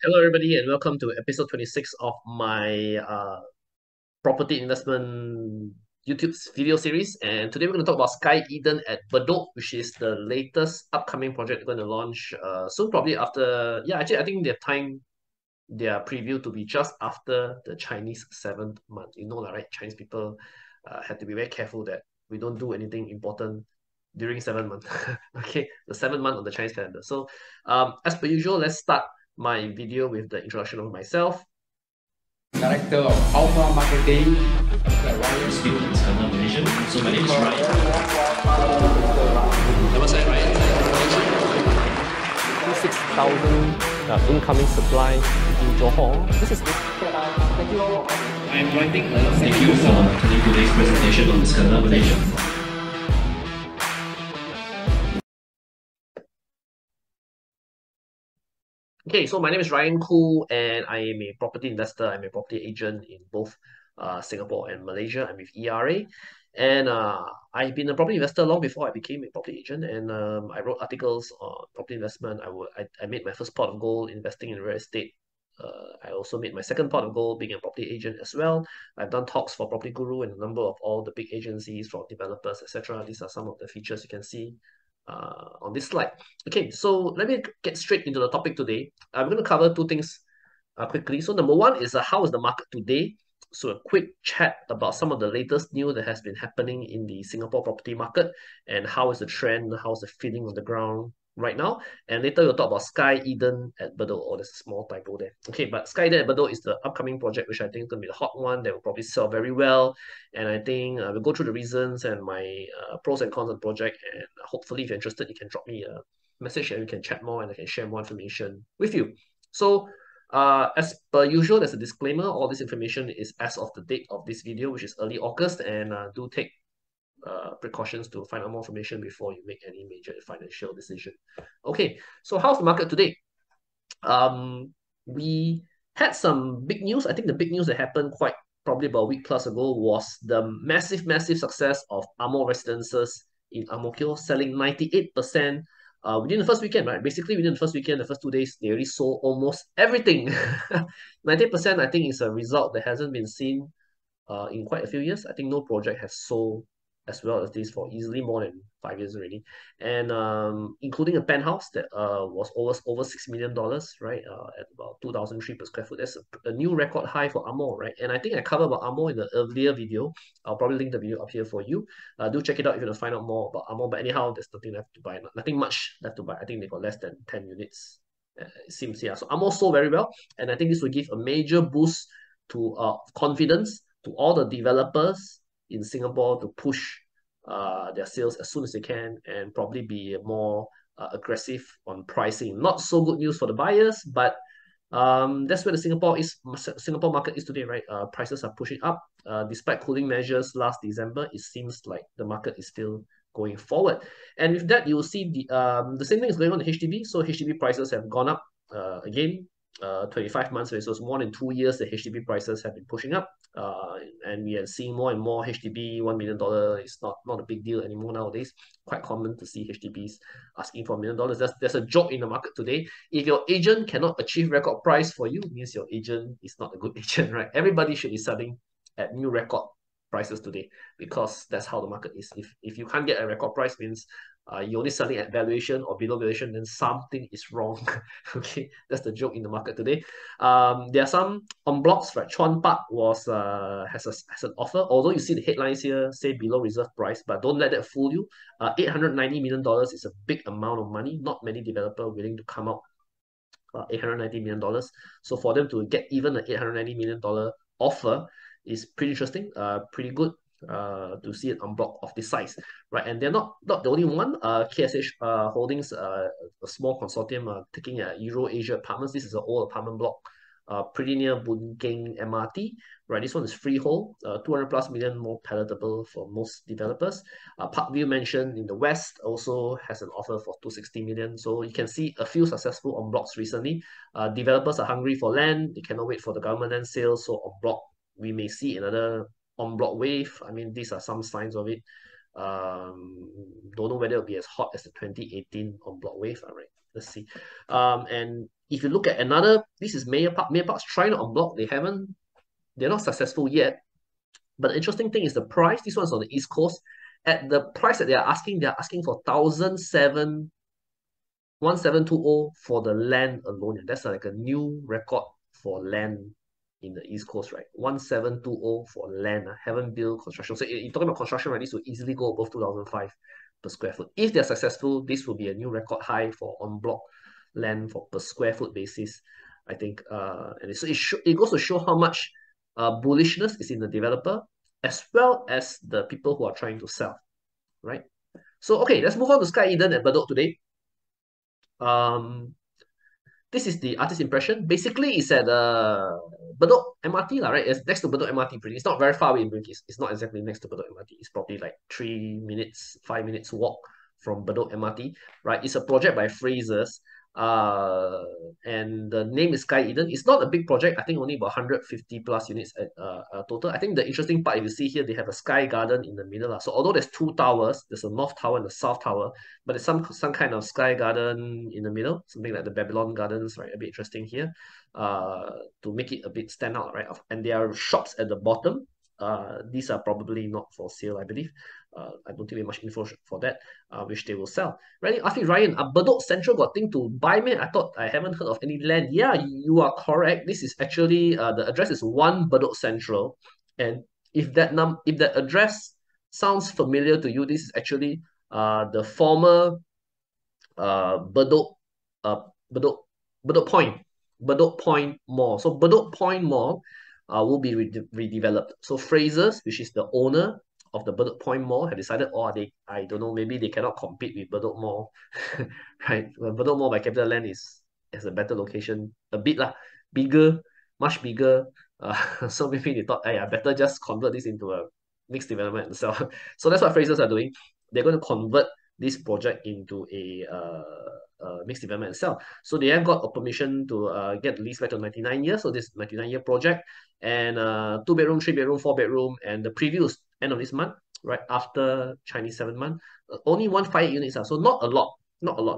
Hello, everybody, and welcome to episode 26 of my property investment YouTube video series. And today we're going to talk about Sky Eden at Bedok, which is the latest upcoming project we're going to launch soon, probably after. Yeah, actually, I think they've timed their preview to be just after the Chinese 7th month. You know, right? Chinese people have to be very careful that we don't do anything important during 7th month. Okay, the 7th month of the Chinese calendar. So, as per usual, let's start my video with the introduction of myself. Director of Alpha Marketing at Ryan Speak internal Malaysian. So my name is Ryan. Nama saya Ryan. 6,000 incoming supply in Johor. This is I am writing a thank you for attending today's presentation on Skandar Malaysia. Okay, so my name is Ryan Khoo, and I am a property investor. I'm a property agent in both Singapore and Malaysia. I'm with ERA. And I've been a property investor long before I became a property agent. And I wrote articles on property investment. I made my first pot of gold investing in real estate. I also made my second pot of gold being a property agent as well. I've done talks for Property Guru and a number of all the big agencies from developers, etc. These are some of the features you can see on this slide. Okay, so let me get straight into the topic today. I'm going to cover two things quickly. So number one is how is the market today? So a quick chat about some of the latest news that has been happening in the Singapore property market and how is the trend, how's the feeling on the ground right now. And later we'll talk about Sky Eden at Bedok. Oh, there's a small typo there. Okay, but Sky Eden at Bedok is the upcoming project, which I think is going to be the hot one that will probably sell very well. And I think we'll go through the reasons and my pros and cons of the project. And hopefully, if you're interested, you can drop me a message and we can chat more and I can share more information with you. So as per usual, there's a disclaimer. All this information is as of the date of this video, which is early August, and do take precautions to find out more information before you make any major financial decision. Okay, so how's the market today? We had some big news. I think the big news that happened quite probably about a week plus ago was the massive success of Amor Residences in Ang Mo Kio, selling 98% within the first weekend, right? Basically, within the first weekend, the first 2 days, they already sold almost everything. 90%, I think, is a result that hasn't been seen in quite a few years. I think no project has sold as well as this for easily more than 5 years already, and including a penthouse that was over $6 million, right? At about 2,003 per square foot. That's a new record high for Amor, right? And I think I covered about Amor in the earlier video. I'll probably link the video up here for you. Do check it out if you want to find out more about Amor. But anyhow, there's nothing left to buy. Nothing much left to buy. I think they got less than 10 units. It seems, yeah. So Amor sold very well, and I think this will give a major boost to confidence to all the developers in Singapore to push their sales as soon as they can and probably be more aggressive on pricing. Not so good news for the buyers, but that's where the Singapore market is today, right? Prices are pushing up. Despite cooling measures last December, it seems like the market is still going forward. And with that, you will see the same thing is going on in HDB. So HDB prices have gone up again. 25 months, so it's more than 2 years the HDB prices have been pushing up. And we are seeing more and more HDB $1 million is not a big deal anymore nowadays. Quite common to see HDBs asking for $1 million. There's a joke in the market today. If your agent cannot achieve record price for you, it means your agent is not a good agent, right? Everybody should be selling at new record prices today because that's how the market is. If you can't get a record price, means you're only selling at valuation or below valuation, then something is wrong. Okay, that's the joke in the market today. There are some on blocks, right? Chuan Park has an offer. Although you see the headlines here say below reserve price, but don't let that fool you. $890 million is a big amount of money. Not many developers willing to come out $890 million. So for them to get even an $890 million offer is pretty interesting, pretty good to see it on block of this size, right? And they're not the only one. KSH Holdings, a small consortium, taking Euro Asia Apartments. This is an old apartment block, pretty near Boon Keng MRT, right? This one is freehold, 200 plus million, more palatable for most developers. Parkview Mansion in the west also has an offer for 260 million. So you can see a few successful on blocks recently. Developers are hungry for land. They cannot wait for the government land sales. So on block, we may see another on block wave. I mean, these are some signs of it. Don't know whether it'll be as hot as the 2018 on block wave. All right, let's see. And if you look at another, this is Mayor Park. Mayor Park's trying to unblock. They're not successful yet. But the interesting thing is the price. This one's on the East Coast. At the price that they're asking for 1720 for the land alone. That's like a new record for land in the East Coast, right? 1720 for land. Haven't built construction. So you're talking about construction, right? This will easily go above 2005 per square foot. If they're successful, this will be a new record high for on block land for per square foot basis, I think. And so it goes to show how much bullishness is in the developer as well as the people who are trying to sell, right? So okay, let's move on to Sky Eden and Bedok today. This is the artist impression. Basically, it's at Bedok MRT, right? It's next to Bedok MRT. It's not very far away in Bugis. It's not exactly next to Bedok MRT. It's probably like 3 minutes, 5 minutes walk from Bedok MRT, right? It's a project by Frasers. And the name is Sky Eden. It's not a big project. I think only about 150 plus units at total. I think the interesting part, if you see here, they have a sky garden in the middle. So although there's two towers, there's a north tower and a south tower, but there's some kind of sky garden in the middle, something like the Babylon Gardens, right? A bit interesting here, to make it a bit stand out, right? And there are shops at the bottom. These are probably not for sale, I believe. I don't think we have much info for that, which they will sell. Right? Ask me, Ryan, Bedok Central got thing to buy, man? I thought I haven't heard of any land. Yeah, you are correct. This is actually, the address is 1 Bedok Central. And if that address sounds familiar to you, this is actually the former Bedok Point Mall. So Bedok Point Mall will be redeveloped. So Frasers, which is the owner of the Bedok Point Mall, have decided, I don't know, maybe they cannot compete with Bedok Mall, right? Well, Bedok Mall by CapitaLand has a better location, a bit lah, bigger, much bigger. So maybe they thought, I better just convert this into a mixed development and sell. So that's what Frasers are doing. They're going to convert this project into a mixed development itself. So they have got a permission to get the lease back to 99 years. So this 99-year project, and 2 bedroom, 3 bedroom, 4 bedroom, and the preview is end of this month, right after Chinese 7th month. Only 158 units, so not a lot.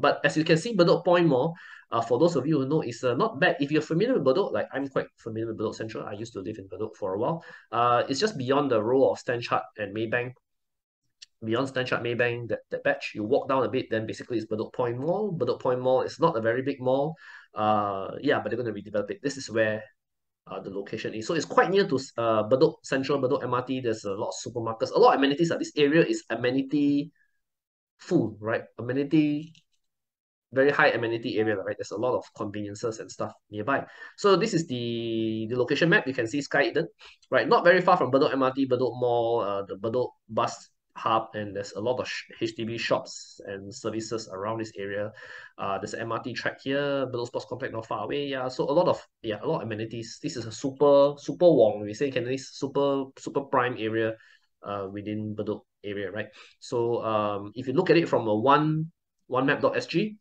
But as you can see, Bedok Point Mall, for those of you who know, is not bad. If you're familiar with Bedok, like I'm quite familiar with Bedok Central. I used to live in Bedok for a while. It's just beyond the row of Stanchart and Maybank. Beyond Stanchart Maybank, that batch, you walk down a bit, then basically it's Bedok Point Mall. Bedok Point Mall is not a very big mall. Yeah, but they're going to redevelop it. This is where the location is. So it's quite near to Bedok Central, Bedok MRT. There's a lot of supermarkets, a lot of amenities. This area is amenity full, right? Very high amenity area, right? There's a lot of conveniences and stuff nearby. So this is the location map. You can see Sky Eden, right? Not very far from Bedok MRT, Bedok Mall, the Bedok bus hub, and there's a lot of HDB shops and services around this area. There's an MRT track here, Bedok Sports Complex not far away. Yeah, so a lot of amenities. This is a super Wong, we say Cantonese, super prime area within Bedok area, right? So if you look at it from a one map.sg,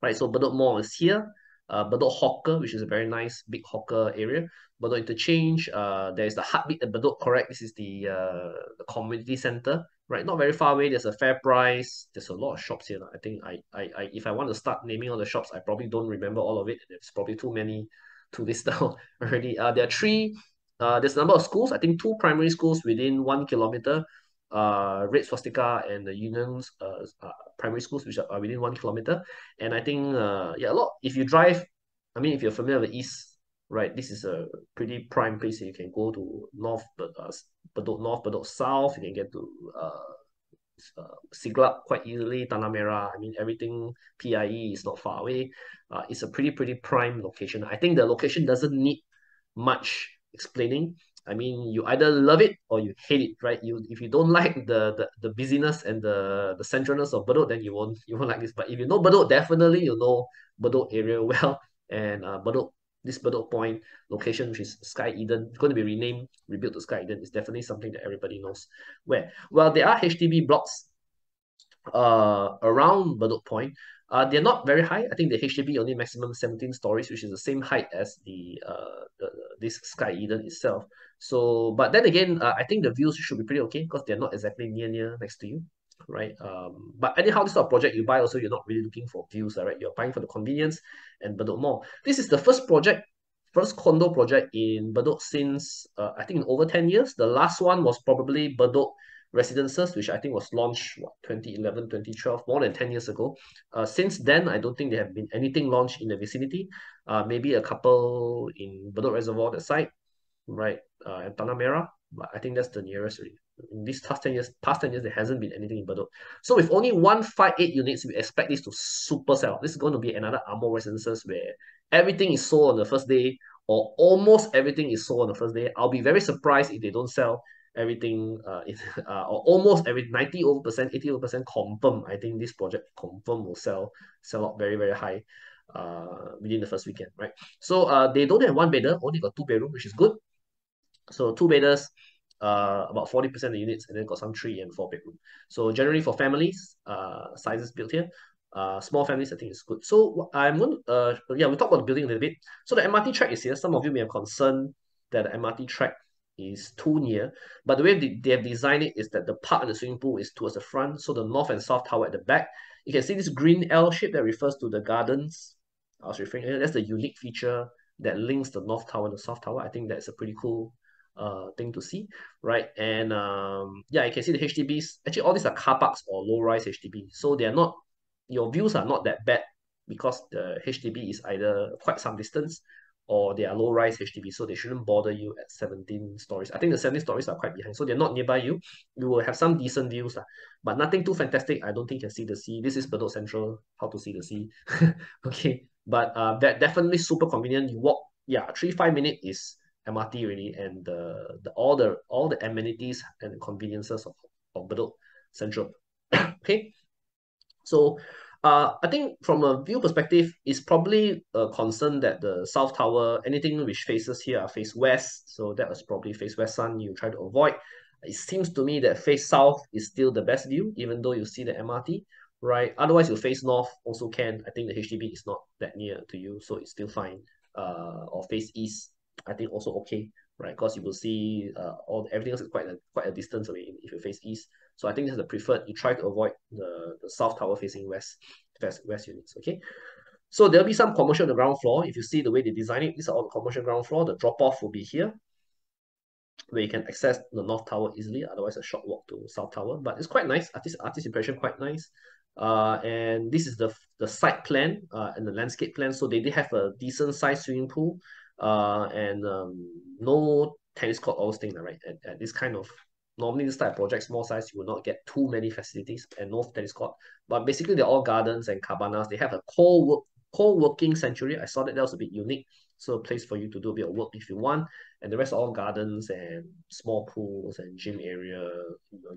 right? So Bedok Mall is here. Bedok Hawker, which is a very nice big hawker area. Bedok Interchange, there's the Heartbeat at Bedok, correct? This is the community center, right? Not very far away. There's a Fair Price. There's a lot of shops here. I think if I want to start naming all the shops, I probably don't remember all of it. There's probably too many to list down already. There are three. There's a number of schools. I think 2 primary schools within 1 kilometer. Red Swastika and the Unions primary schools, which are within 1 kilometer. And I think, yeah, a lot. If you drive, I mean, if you're familiar with East, right, this is a pretty prime place. You can go to North, Bedok North, Bedok South. You can get to Siglap quite easily, Tanah Merah. I mean, everything PIE is not far away. It's a pretty prime location. I think the location doesn't need much explaining. I mean, you either love it or you hate it, right? If you don't like the busyness and the centralness of Bedok, then you won't like this. But if you know Bedok, definitely you know Bedok area well. And this Bedok Point location, which is Sky Eden, going to be rebuilt to Sky Eden, is definitely something that everybody knows. Where? Well, there are HDB blocks around Bedok Point. They're not very high. I think the HDB only maximum 17 stories, which is the same height as this Sky Eden itself. So, but then again, I think the views should be pretty okay because they're not exactly near next to you. right? But anyhow, this sort of project you buy also, you're not really looking for views, right? You're buying for the convenience and Bedok Mall. This is the first condo project in Bedok since I think in over 10 years. The last one was probably Bedok Residences, which I think was launched 2011, 2012, more than 10 years ago. Since then, I don't think there have been anything launched in the vicinity. Maybe a couple in Bedok Reservoir, the site, right? And Tanah Merah, but I think that's the nearest really. In these past 10 years, there hasn't been anything in Bedok. So with only 158 units, we expect this to super sell. This is going to be another Amor Residences where everything is sold on the first day, or almost everything is sold on the first day. I'll be very surprised if they don't sell everything, or almost every 90 over percent, 80 over percent confirm. I think this project confirm will sell out very, very high within the first weekend, right? So they don't have one bedder, only got two bedroom, which is good. So two bedders, about 40% of the units, and then got some 3 and 4 bedroom. So generally for families, sizes built here. Small families, I think it's good. So I'm going to, yeah, we'll talk about the building a little bit. So the MRT track is here. Some of you may have concern that the MRT track is too near, but the way they have designed it is that the park and the swimming pool is towards the front, so the north and south tower at the back. You can see this green L shape that refers to the gardens. I was referring to. That's the unique feature that links the north tower and the south tower. I think that's a pretty cool thing to see, right? And yeah, you can see the HDBs. Actually, all these are car parks or low-rise HDB, so they are not, your views are not that bad because the HDB is either quite some distance or they are low-rise HDB, so they shouldn't bother you at 17 stories. I think the 17 stories are quite behind, so they're not nearby you. You will have some decent views, but nothing too fantastic. I don't think you can see the sea. This is Bedok Central, how to see the sea. Okay, but that definitely super convenient. You walk, yeah, 3-5 minute is MRT really, and all the amenities and conveniences of Bedok Central. Okay, so I think from a view perspective, it's probably a concern that the South Tower, anything which faces here are face west, so that was probably face west sun you try to avoid. It seems to me that face south is still the best view, even though you see the MRT, right? Otherwise, you face north also can. I think the HDB is not that near to you, so it's still fine. Or face east, I think also okay, right? Because you will see everything else is quite a distance away if you face east. So I think this is the preferred. You try to avoid the south tower facing west units. Okay. So there'll be some commercial on the ground floor. If you see the way they design it, these are all the commercial ground floor. The drop off will be here, where you can access the north tower easily. Otherwise, a short walk to south tower. But it's quite nice. Artist impression quite nice. And this is the site plan and the landscape plan. So they did have a decent sized swimming pool and no tennis court, all those things, right? At this kind of, normally this type of project, small size, you will not get too many facilities and no tennis court. But basically, they're all gardens and cabanas. They have a co-working sanctuary. I saw that was a bit unique. So a place for you to do a bit of work if you want. And the rest are all gardens and small pools and gym area,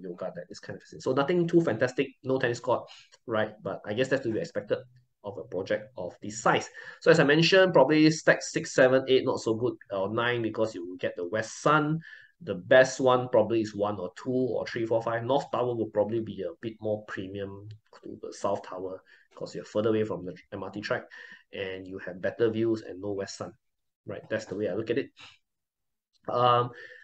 yoga, this kind of thing. So nothing too fantastic, no tennis court, right? But I guess that's to be expected of a project of this size. So as I mentioned, probably stack 6, 7, 8, not so good, or 9 because you will get the west sun. The best one probably is 1 or 2 or 3, 4, 5. North Tower will probably be a bit more premium to the South Tower because you're further away from the MRT track and you have better views and no west sun, right? That's the way I look at it.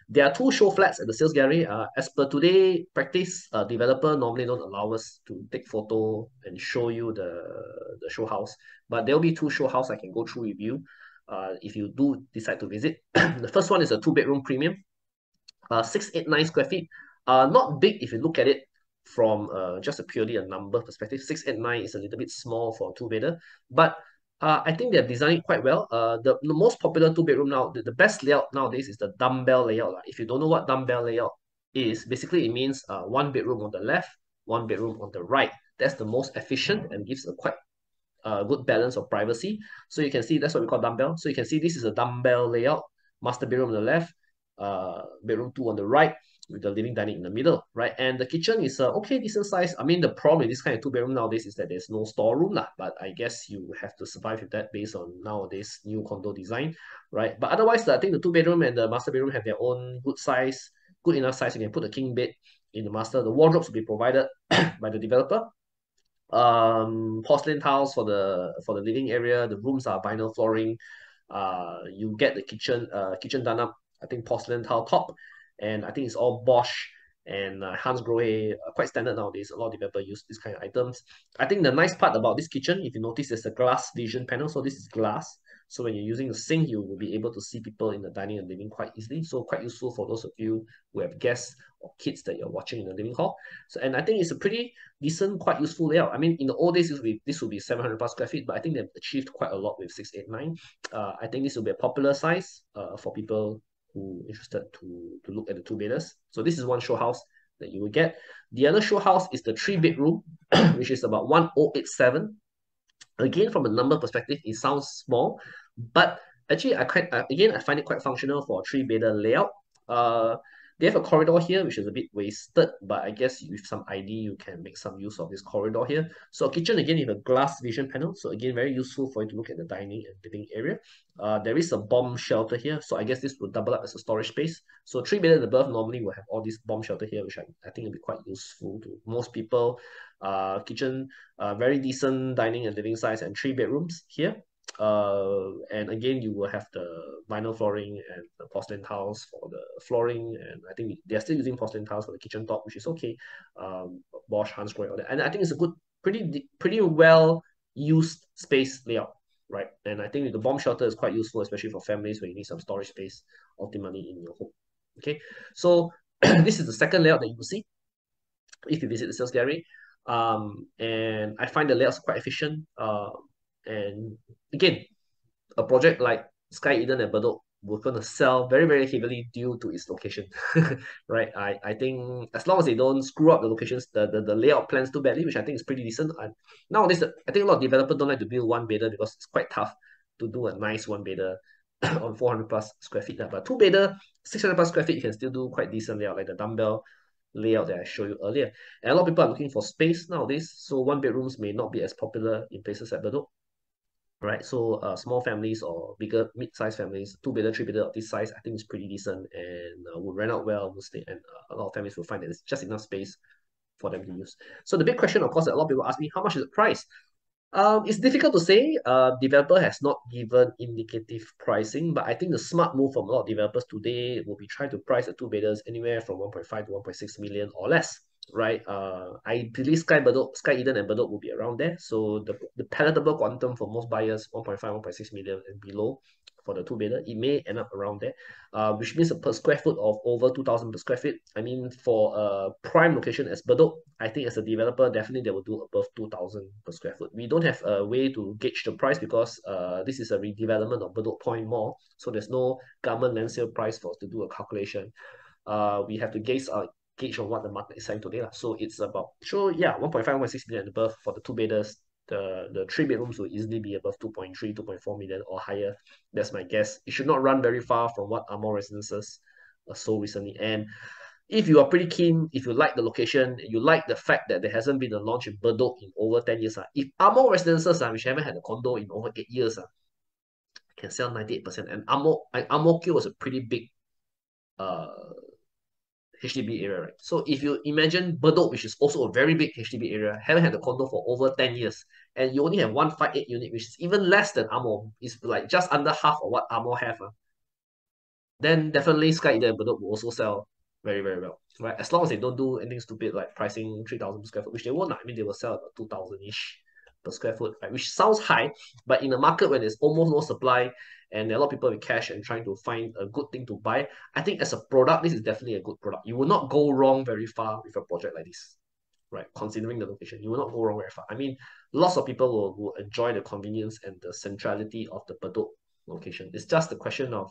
There are 2 show flats at the sales gallery. As per today practice, developer normally don't allow us to take photo and show you the show house, but there will be 2 show house I can go through with you if you do decide to visit. The first one is a 2-bedroom premium, 689 square feet. Not big if you look at it from just purely a number perspective. 689 is a little bit small for a 2-bedder, but I think they're designed it quite well. The most popular 2-bedroom now, the best layout nowadays is the dumbbell layout. If you don't know what dumbbell layout is, basically it means 1 bedroom on the left, 1 bedroom on the right. That's the most efficient and gives a quite good balance of privacy. So you can see that's what we call dumbbell. So you can see this is a dumbbell layout, master bedroom on the left, bedroom 2 on the right, with the living dining in the middle, right? And the kitchen is okay, decent size. I mean, the problem with this kind of 2-bedroom nowadays is that there's no storeroom, but I guess you have to survive with that based on nowadays new condo design, right? But otherwise, I think the 2-bedroom and the master bedroom have their own good size, good enough size. You can put a king bed in the master. The wardrobes will be provided by the developer. Porcelain tiles for the living area. The rooms are vinyl flooring. You get the kitchen done up, I think porcelain tile top, and I think it's all Bosch and Hans Grohe, quite standard nowadays. A lot of developers use this kind of items. I think the nice part about this kitchen, if you notice, there's a glass vision panel. So this is glass. So when you're using the sink, you will be able to see people in the dining and living quite easily. So quite useful for those of you who have guests or kids that you're watching in the living hall. So, and I think it's a pretty decent, quite useful layout. I mean, in the old days, this would be 700 plus square feet, but I think they've achieved quite a lot with 689. I think this will be a popular size for people who interested to look at the two bedders. So this is one show house that you will get. The other show house is the 3-bedroom, which is about 1087. Again, from a number perspective, it sounds small, but actually, I find it quite functional for a 3-bedder layout. They have a corridor here, which is a bit wasted, but I guess with some ID, you can make some use of this corridor here. So kitchen, again, with a glass vision panel. So again, very useful for you to look at the dining and living area. There is a bomb shelter here. So I guess this will double up as a storage space. So 3-bedder and above normally will have all these bomb shelter here, which I think will be quite useful to most people. Kitchen, very decent dining and living size, and 3 bedrooms here. And again, you will have the vinyl flooring and the porcelain tiles for the flooring, and I think they're still using porcelain tiles for the kitchen top, which is okay. Bosch, Hansgrohe, all that, and I think it's a good, pretty well used space layout, right? And I think the bomb shelter is quite useful, especially for families where you need some storage space ultimately in your home. Okay, so this is the second layout that you will see if you visit the sales gallery. And I find the layouts quite efficient. And again, a project like Sky Eden and Bedok, we're going to sell very, very heavily due to its location, right? I think as long as they don't screw up the locations, the layout plans too badly, which I think is pretty decent. And nowadays, I think a lot of developers don't like to build one bedder because it's quite tough to do a nice one bedder on 400 plus square feet. But two bedder, 600 plus square feet, you can still do quite decent layout, like the dumbbell layout that I showed you earlier. And a lot of people are looking for space nowadays, so one bedrooms may not be as popular in places like Bedok. Right, so small families or bigger mid-sized families, 2-bedder, 3-bedder of this size, I think is pretty decent and will rent out well mostly, and a lot of families will find that it's just enough space for them to use. So the big question, of course, that a lot of people ask me, how much is the price? It's difficult to say. Developer has not given indicative pricing, but I think the smart move from a lot of developers today will be trying to price the 2-bedders anywhere from 1.5 to 1.6 million or less, right? I believe Sky Eden and Bedok will be around there. So the palatable quantum for most buyers, 1.5, 1.6 million and below for the 2-bedder, it may end up around there, which means a per square foot of over 2,000 per square feet. I mean, for a prime location as Bedok, I think as a developer, definitely they will do above 2,000 per square foot. We don't have a way to gauge the price because this is a redevelopment of Bedok Point Mall, so there's no government land sale price for us to do a calculation. We have to gauge on what the market is selling today. So it's about, so yeah, 1.5, 1.6 million and above for the 2-bedders. The 3 bedrooms will easily be above 2.3, 2.4 million or higher. That's my guess. It should not run very far from what Amor Residences sold recently. And if you are pretty keen, if you like the location, you like the fact that there hasn't been a launch in Bedok in over 10 years, if Amor Residences, which haven't had a condo in over 8 years, can sell 98%. And Amor Q was a pretty big HDB area, right? So if you imagine Bedok, which is also a very big HDB area, haven't had a condo for over 10 years, and you only have 158 unit, which is even less than Amor, is like just under half of what Amor have, then definitely Sky Eden and Bedok will also sell very, very well, right? As long as they don't do anything stupid like pricing 3,000 per square foot, which they won't. I mean, they will sell about 2,000-ish per square foot, right? Which sounds high, but in a market where there's almost no supply and there are a lot of people with cash and trying to find a good thing to buy, I think as a product, this is definitely a good product. You will not go wrong very far with a project like this, right? Considering the location, you will not go wrong very far. I mean, lots of people will enjoy the convenience and the centrality of the Bedok location. It's just a question of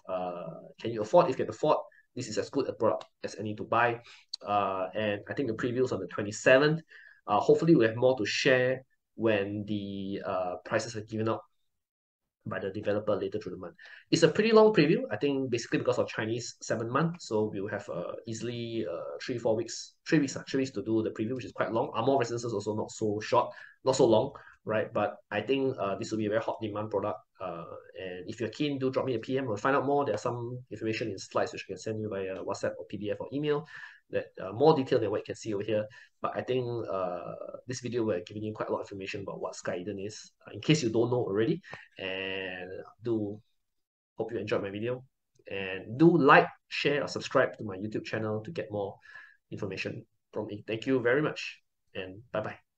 can you afford? If you can afford, this is as good a product as any to buy. And I think the preview is on the 27th. Hopefully we'll have more to share when the prices are given out by the developer later through the month. It's a pretty long preview, I think, basically because of Chinese 7th month. So we'll have easily 3 weeks to do the preview, which is quite long. Amor Residences also not so short, not so long, right? But I think this will be a very hot demand product. And if you're keen, do drop me a PM or find out more. There's some information in slides which I can send you via WhatsApp or PDF or email that more detailed than what you can see over here. But I think this video we're giving you quite a lot of information about what Sky Eden is, in case you don't know already. And hope you enjoyed my video. And do like, share, or subscribe to my YouTube channel to get more information from me. Thank you very much, and bye-bye.